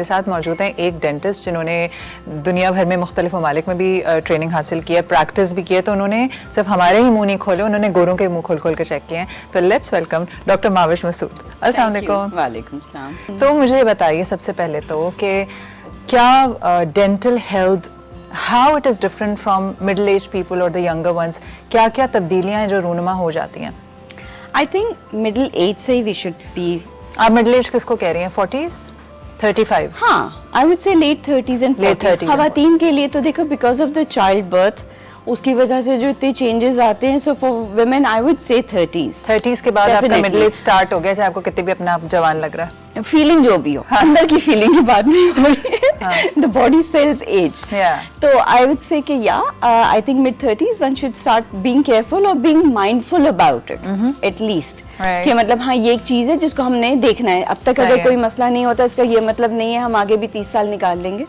साथ मौजूद हैं एक डेंटिस्ट जिन्होंने दुनिया भर में मुख्तलिफ ममालिक में भी ट्रेनिंग हासिल की है, प्रैक्टिस भी की है, तो उन्होंने सिर्फ हमारे ही मुंह नहीं खोले, उन्होंने गोरों के मुंह खोल खोल के चेक किए हैं। तो let's welcome doctor Mavish Masood. अस्सलाम वालेकुम। वालेकुम सलाम। तो मुझे बताइए सबसे पहले तो कि क्या dental health how it is different from middle age people और द यंगर वंस, क्या क्या तब्दीलियाँ हैं जो रूनुमा हो जाती हैं? आई थिंक मिडिल एज से ही वी शुड बी। आप मिडिल एज किसको कह रही हैं? 40s 35? हाँ, I would say late 30s and 40s। खवातीन के लिए तो देखो because of the child birth उसकी वजह से जो इतने चेंजेस आते हैं, so for women I would say 30s के बाद आपका मिडिल एज स्टार्ट हो गया, चाहे आपको कितने भी अपना आप जवान लग रहा है, फीलिंग जो भी हो, अंदर की फीलिंग की बात नहीं हो रही है, द बॉडी सेल्स एज। तो आई वुड से कि या I think mid 30s one should start being careful और being mindful about it at least, कि मतलब हाँ ये एक चीज है जिसको हमने देखना है। अब तक अगर कोई मसला नहीं होता इसका ये मतलब नहीं है हम आगे भी 30 साल निकाल लेंगे।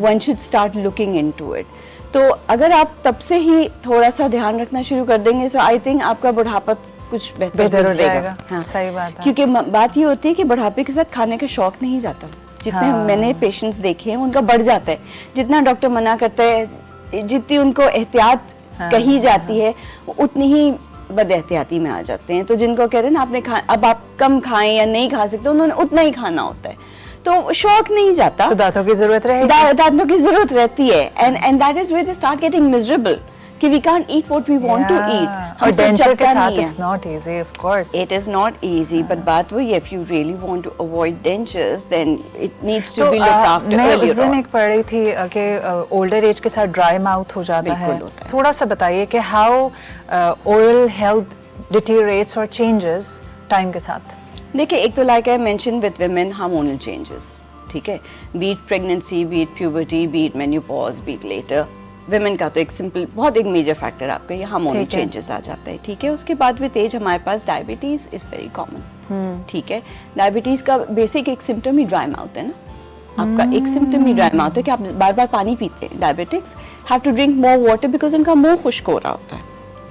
One should start looking into it. तो अगर आप तब से ही थोड़ा सा ध्यान रखना शुरू कर देंगे, सो आई थिंक आपका बुढ़ापा कुछ बेहतर हो जाएगा। हाँ, सही बात है। क्योंकि बात ये होती है कि बुढ़ापे के साथ खाने का शौक नहीं जाता। जितने मैंने पेशेंट्स देखे हैं उनका बढ़ जाता है, जितना डॉक्टर मना करता है, जितनी उनको एहतियात कही जाती है उतनी ही बद एहतियाती में आ जाते हैं। तो जिनको कह रहे हैं ना आपने अब आप कम खाएं या नहीं खा सकते, उन्होंने उतना ही खाना होता है, तो शौक नहीं जाता। तो दांतों की जरूरत रहेगी, दांतों की जरूरत रहती है, and that is where they start getting miserable कि we can't eat what we want to eat। और डेंचर के साथ it's not easy, of course it is not easy, but बात वही है, if you really want to avoid dentures then it needs to be looked after मैं earlier उस दिन on। एक पढ़ रही थी कि ओल्डर एज के साथ ड्राई माउथ हो जाता है। थोड़ा सा बताइए कि हाउ ओरल हेल्थ डिटीरिएट्स और चेंजेस टाइम के साथ। देखिए, एक तो like I mention with women hormonal changes, ठीक है, be it pregnancy, be it puberty, be it menopause, be it later, women का तो एक सिंपल बहुत एक मेजर फैक्टर आपका ये हार्मोनल चेंजेस आ जाता है, ठीक है। उसके बाद विद एज हमारे पास डायबिटीज इज वेरी कॉमन, ठीक है। डायबिटीज का बेसिक एक सिम्टम ही ड्राई माउथ है ना, आपका एक सिम्टम ही ड्राई माउथ है कि आप बार बार पानी पीते हैं। Diabetics have to drink more water because उनका मुंह खुश्क हो रहा होता है,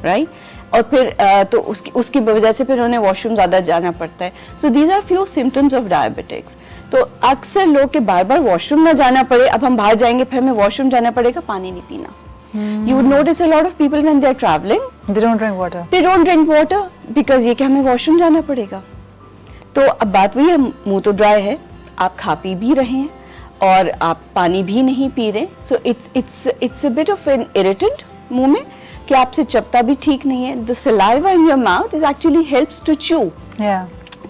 राइट। और फिर तो उसकी वजह से फिर उन्हें वॉशरूम ज्यादा जाना पड़ता है। So these are few symptoms of diabetics. तो अक्सर लोग के बार बार वॉशरूम ना जाना पड़े, अब हम बाहर जाएंगे फिर हमें वॉशरूम जाना पड़ेगा, पानी नहीं पीना। You would notice a lot of people when they are traveling, they don't drink water. They don't drink water because ये कि हमें वॉशरूम जाना पड़ेगा। तो अब बात वही है, मुंह तो ड्राई है, आप खा पी भी रहे हैं और आप पानी भी नहीं पी रहे, so it's a bit of an irritant मुंह में कि आपसे चबता भी ठीक नहीं है। The saliva in your mouth is actually helps to chew,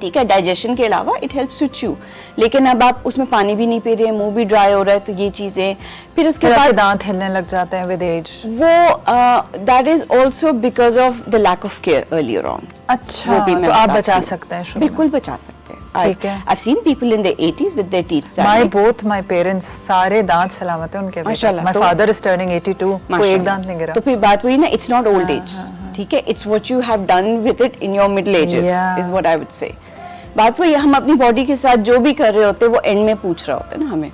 ठीक है, डाइजेशन के अलावा इट हेल्प्स टू च्यू। लेकिन अब आप उसमें पानी भी नहीं पी रहे, मुंह भी ड्राई हो रहा है, तो ये चीजें फिर उसके बाद दांत हिलने लग जाते हैं विद एज। वो that is also because of the lack of care earlier on. अच्छा, तो आप बचा सकते हैं? बिल्कुल बचा सकते हैं, ठीक है। I've seen people in their 80s with their teeth both my parents सारे दांत सलामत हैं उनके। माशाल्लाह। My father is turning 82, कोई एक दांत नहीं गिरा। तो फिर बात वही ना, it's not old age, ठीक है, it's what you have done with it in your middle ages is what I would say। बात वही, हम अपनी बॉडी के साथ जो भी कर रहे होते हैं वो एंड में पूछ रहा होता है ना हमें।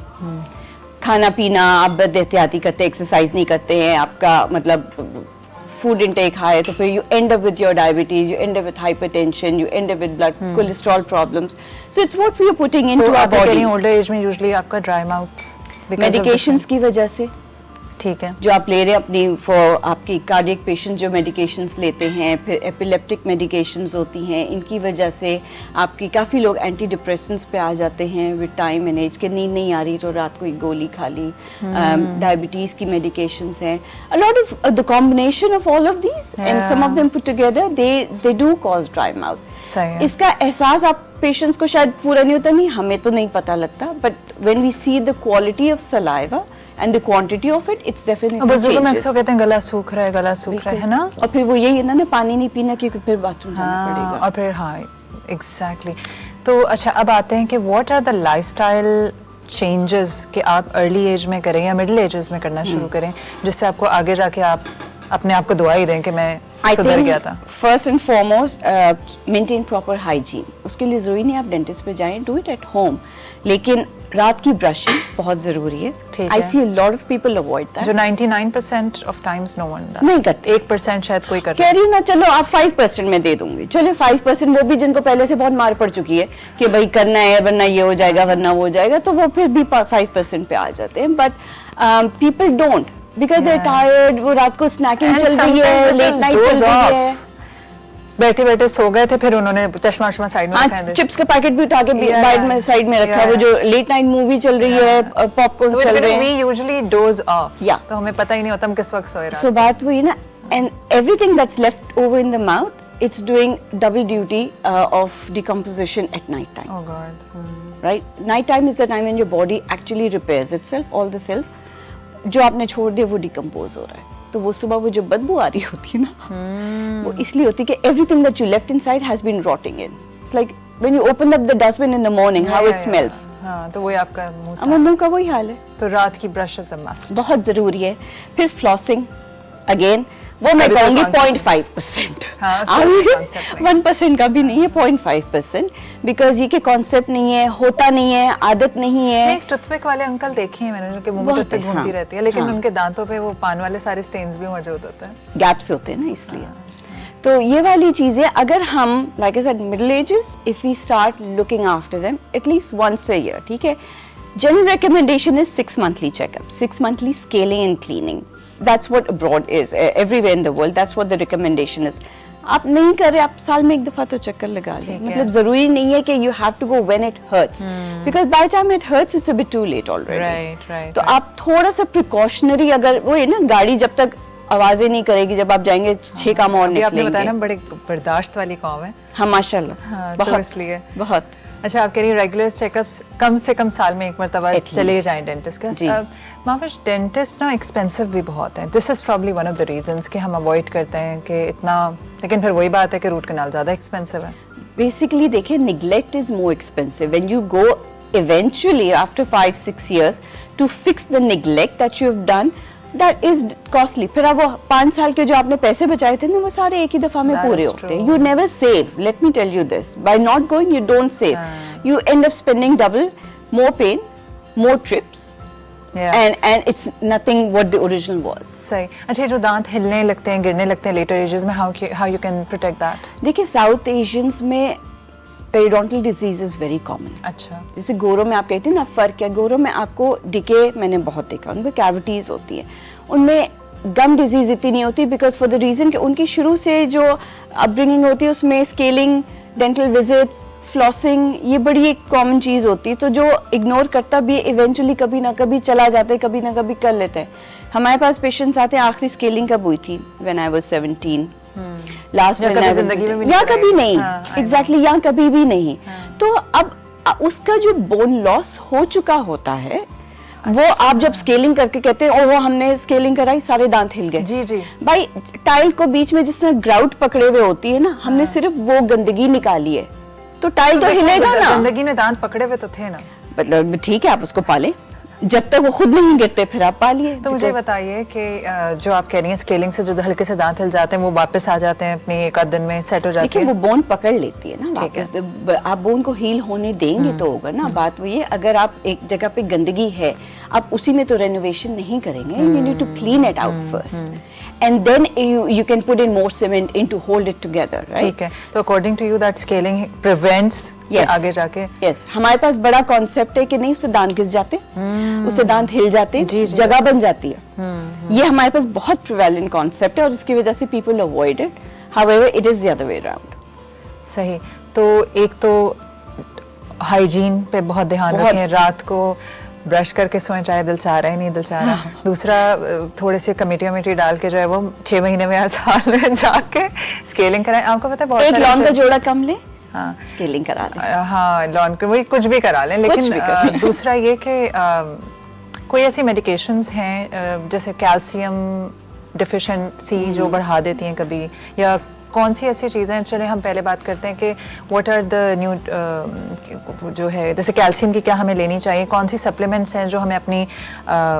खाना पीना आप बद एहतियाती करते हैं, एक्सरसाइज नहीं करते हैं, आपका मतलब फूड इनटेक हाई है, तो फिर you end up with your diabetes, you end up with hypertension, you end up with blood cholesterol problems. So it's what we are putting into our body. Older age में usually आपका dry mouth medications की वजह से, ठीक है, जो आप ले रहे हैं अपनी फॉर आपकी कार्डियक पेशेंट जो मेडिकेशंस लेते हैं, फिर एपिलेप्टिक मेडिकेशंस होती हैं, इनकी वजह से आपकी काफ़ी लोग एंटी डिप्रेसेंट्स पे आ जाते हैं विद टाइम एंड एज, के नींद नहीं आ रही तो रात को एक गोली खा ली। डायबिटीज़ की मेडिकेशंस हैं, a lot of the combination of all of these and some of them put together they do cause dry mouth. इसका एहसास आप पेशेंट्स को शायद पूरा नहीं होता, नहीं हमें तो नहीं पता लगता, but when we see the quality of saliva and the quantity of it, it's definitely बुजुर्गों में अक्सर कहते हैं गला सूख रहा है, गला सूख रहा है ना, और फिर वो यही है ना पानी नहीं पीना क्योंकि फिर बाथरूम जाना पड़ेगा, और फिर हाँ एग्जैक्टली। तो अच्छा, अब आते हैं कि what are the lifestyle changes कि आप अर्ली एज में करें या मिडिल एजेस में करना शुरू करें जिससे आपको आगे जाके आप अपने आप को दुआ ही दें कि मैं I सुधर think गया था। first and foremost maintain proper hygiene. उसके लिए ज़रूरी नहीं आप डेंटिस्ट पे जाएं, do it at home. लेकिन रात की ब्रशिंग बहुत ज़रूरी है। ठीक I है। see a lot of people avoid that. जो 99% of times no one does. नहीं करते। 1% शायद कोई करता कह है। रही हूँ ना, चलो आप 5% में दे दूंगी, चलो 5% वो भी जिनको पहले से बहुत मार पड़ चुकी है कि भाई करना है वरना ये हो जाएगा वरना वो हो जाएगा, तो वो फिर भी 5% पे आ जाते हैं। But people don't because they tired, वो रात को स्नैकिंग And चल रही है, sometimes it late just night goes चल रही है। off. बैठे बैठे सो गए थे, फिर उन्होंने चश्मा वश्मा साइड में रखा है। चिप्स का पैकेट भी उठा के Yeah, साइड में रखा है, वो yeah. जो लेट नाइट मूवी चल रही है, पॉपकॉर्न चल रहे वी हैं। Usually dose of. Yeah. तो हमें पता ही नहीं होता हम किस वक्त सोए रहे। सो बात वही ना, and everything that's left over in the mouth, it's doing double duty of decomposition at night time, oh God. Right? Night time is the time when your body actually repairs itself, all the cells जो आपने छोड़ दिए वो decompose हो रहा है, तो वो सुबह वो जो बदबू आ रही होती है ना, वो इसलिए होती है कि everything that you left inside has been rotting in. It's like when you open up the dustbin in the morning, how it smells. हाँ, तो वही आपका मुंह हमारे मुंह का वही हाल है। तो रात की ब्रश इज अ मस्ट। बहुत जरूरी है। फिर फ्लॉसिंग अगेन, वो उसका मैं भी कोई कहूंगी concept 0.5%। हाँ, उसका भी concept नहीं। 1% का भी नहीं है, 0.5%, बिकॉज ये कि कॉन्सेप्ट नहीं है, होता नहीं है, आदत नहीं है। एक टूथपिक वाले अंकल देखे हैं मैंने, उनके मुंह में बहुत टूथपिक है, घूमती हाँ, रहती है, लेकिन हाँ। उनके दांतों पे वो पान वाले सारे स्टेन्स भी मौजूद होते हैं। गैप्स होते हैं ना, इसलिए। तो ये वाली चीजें अगर हम, like I said, middle ages, if we start looking after them at least once a year, ठीक है। General recommendation is 6 monthly checkup, 6 monthly scaling and cleaning. That's what abroad is, everywhere in the world. That's what the recommendation is. आप नहीं कर रहे, आप साल में एक दफा तो चक्कर लगा लें। मतलब जरूरी नहीं है कि you have to go when it hurts, because by the time it hurts, it's a bit too late already. Right. तो आप थोड़ा सा precautionary, अगर वो है ना, गाड़ी जब तक आवाजें नहीं करेगी, जब आप जाएंगे 6 काम और अभी आपने बताया निकलेंगे। ना, बड़े बर्दाश्त वाली कौम है। हाँ माशाल्लाह, हाँ, तो बहुत इसलिए। बहुत। अच्छा, आप कह रही हैं रेगुलर चेकअप्स कम से कम साल में एक मरतबा At चले least. जाएं डेंटिस्ट जी। का। माफिश, डेंटिस्ट ना एक्सपेंसिव भी बहुत है। This is probably one of the reasons कि हम अवॉइड करते हैं कि इतना, लेकिन फिर वही बात है कि रूट कनाल ज़्यादा एक्सपेंसिव है। Basically, देखिए, neglect is more expensive. When you go eventually after 5-6 years to fix the neglect that you have done, that is costly. फिर अब वो 5 साल के जो आपने पैसे बचाए थे ना, वो सारे एक ही दफा में That पूरे is होते हैं। true. You never save. Let me tell you this. By not going, you don't save. You end up spending double, more pain, more trips, Yeah. and it's nothing what the original was. सही। अच्छा, ये जो दांत हिलने लगते हैं, गिरने लगते हैं लेटर एजेस में, how you can protect that? देखिए, साउथ एशियंस में periodontal disease is very common. अच्छा। जैसे गोरों में आप कहते हैं ना, फर्क है, गोरों में आपको डिके मैंने बहुत देखा, उनमें कैविटीज होती है, उनमें गम डिजीज इतनी नहीं होती, बिकॉज फॉर द रीजन कि उनकी शुरू से जो अपब्रिंगिंग होती है उसमें स्केलिंग, डेंटल विजिट्स, फ्लॉसिंग, ये बड़ी एक कॉमन चीज होती है। तो जो इग्नोर करता भी इवेंचुअली कभी ना कभी चला जाता है, कभी ना कभी कर लेता है। हमारे पास पेशेंट्स आते हैं, आखिरी स्केलिंग कब हुई थी? व्हेन आई वाज 17, लास्ट या कभी जिंदगी में भी नहीं या कभी कराई। नहीं, हाँ, I know। एग्जैक्टली, या कभी भी नहीं। तो अब उसका जो बोन लॉस हो चुका होता है, वो आप जब स्केलिंग करके कहते हैं, वो हमने स्केलिंग कराई, सारे दांत हिल गए। जी जी। भाई, टाइल को बीच में जिसने ग्राउट पकड़े हुए होती है ना, हमने सिर्फ वो गंदगी निकाली है, तो टाइल तो हिलेगा ना। गंदगी ने दांत पकड़े हुए तो थे ना। मतलब ठीक है, आप उसको पालें, जब तक वो खुद नहीं गिरते फिर आप पालिए। तो मुझे बताइए कि जो आप कह रही हैं स्केलिंग से जो हल्के से दांत हिल जाते हैं, वो वापस आ जाते हैं अपनी एक आध दिन में सेट हो जाते देखिए, हैं? वो बोन पकड़ लेती है ना ठीक है। वापस। आप बोन को हील होने देंगे तो होगा ना। बात वो ये, अगर आप एक जगह पे गंदगी है, आप उसी में तो रेनोवेशन नहीं करेंगे। You need to clean it out first, and then you can put in more cement in to hold it together, right? ठीक है। तो according to you that scaling prevents आगे जाके? यस, हमारे पास बड़ा कॉन्सेप्ट है कि नहीं, उससे दांत घिस जाते, उससे दांत हिल जाते, जी, जी। जगह बन जाती है। ये हमारे पास बहुत प्रिवेलेंट कॉन्सेप्ट है, और इसकी वजह से people avoid it. However, it is the other way around. सही। तो एक तो हाइजीन पे बहुत ध्यान बहुत। रखें, रात को ब्रश करके सोएं, चाहे दिल चाह रहा है नहीं दिल चाह रहा। दूसरा, थोड़े से कमेटी वमेटी डाल के जो है वो 6 महीने में या साल में जाके स्केलिंग कराएं। आपको पता है बहुत एक सारे लॉन का ऐसे- जोड़ा कम ले, हाँ, स्केलिंग करा ले। हाँ, लॉन के वही कुछ भी करा लें, कुछ लेकिन भी करा लें। दूसरा ये कि कोई ऐसी मेडिकेशंस हैं जैसे कैल्शियम डिफिशिएंसी जो बढ़ा देती हैं कभी, या कौन सी ऐसी चीज़ें हैं? चले हम पहले बात करते हैं कि व्हाट आर द जो है, जैसे कैल्शियम की क्या हमें लेनी चाहिए, कौन सी सप्लीमेंट्स हैं जो हमें अपनी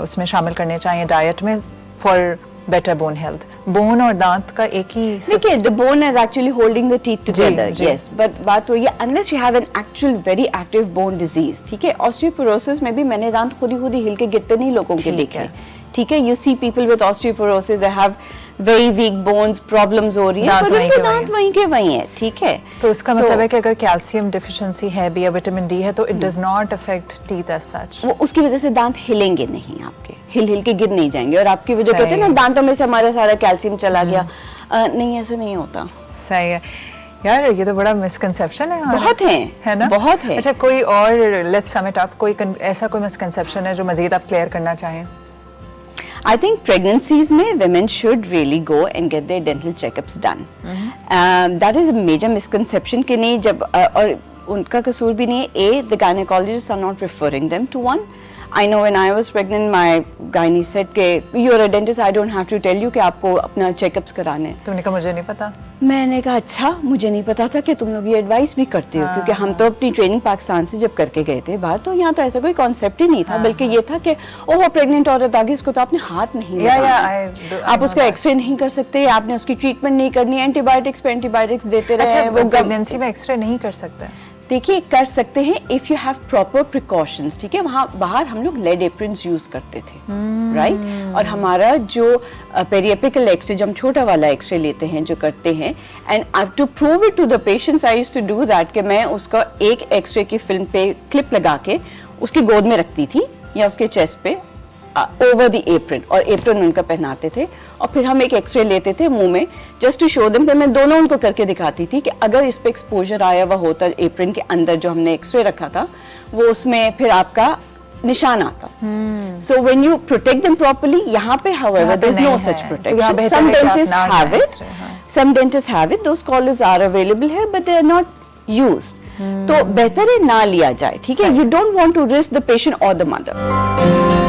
उसमें शामिल करने चाहिए डाइट में for better bone health? Bone और दांत का एक ही देखिए, the bone is actually holding the teeth together, ji. yes. But बात वही है, unless you have an actual very active bone disease, ठीक है. Osteoporosis में भी मैंने दांत खुद ही हिल के गिरते नहीं लोगों के देखे, ठीक है. You see people with osteoporosis, they have very weak bones, problems हो रही है, पर उनके दांत वहीं के वहीं है, ठीक है. तो उसका मतलब है कि अगर कैल्शियम डिफिशिएंसी है भी या विटामिन डी है तो it does not affect teeth as such. वो उसकी वजह से दांत हिलेंगे नहीं आपके, हिल के गिर नहीं जाएंगे. और आपकी वजह कहते हैं ना दांतों में से हमारा सारा कैल्शियम चला गया, नहीं, ऐसा नहीं होता. सही है यार, ये तो बड़ा मिसकंसेप्शन है. बहुत है ना, बहुत है. अच्छा, कोई और लेट्स सम इट अप, कोई ऐसा कोई मिसकंसेप्शन है जो मजीद आप क्लियर करना चाहें? I think pregnancies में women should really go and get their dental checkups done. That is a major misconception कि नहीं, जब और उनका कसूर भी नहीं है. A, the gynecologists are not referring them to one. I know when I was pregnant, my gynae said कि you're a dentist, I don't have to tell you कि आपको अपना checkups कराने हैं. तुमने कहा मुझे नहीं पता. मैंने कहा अच्छा, मुझे नहीं पता था कि तुम लोग ये एडवाइस भी करते हो, क्योंकि हम तो अपनी ट्रेनिंग पाकिस्तान से जब करके गए थे बाहर, तो यहाँ तो ऐसा कोई कॉन्सेप्ट ही नहीं था. बल्कि ये था कि ओह प्रेग्नेंट औरत आ गई, उसको तो आपने हाथ नहीं लगाना, आप उसका एक्सरे नहीं कर सकते, आपने उसकी ट्रीटमेंट नहीं करनी, एंटीबायोटिक्स पे एंटीबायोटिक्स देते रहे. अच्छा, वो प्रेगनेंसी में एक्सरे नहीं कर सकते? देखिए, कर सकते हैं if you have proper precautions, ठीक है. वहाँ बाहर हम लोग लेड एप्रन्स यूज करते थे, राइट. और हमारा जो पेरिएपिकल एक्सरे, जो हम छोटा वाला एक्सरे लेते हैं, जो करते हैं, and to prove it to the patients I used to do that कि मैं उसका एक एक्सरे की फिल्म पे क्लिप लगा के उसकी गोद में रखती थी या उसके चेस्ट पे ओवर द एप्रन, और एप्रन उनका पहनाते थे, और फिर हम एक एक्सरे लेते थे मुंह में जस्ट टू शो देम. मैं दोनों उनको करके दिखाती थी कि अगर इस पे एक्सपोजर आया हुआ होता एप्रन के अंदर जो हमने एक्सरे रखा था, वो उसमें फिर आपका निशान आता. So when you protect them properly, यहाँ पे however there is no such protection. Some dentist have it, some dentist have it, those collars are available है, but they are not used. तो बेहतर है ना लिया जाए, ठीक है. You don't want to risk the patient और द मदर.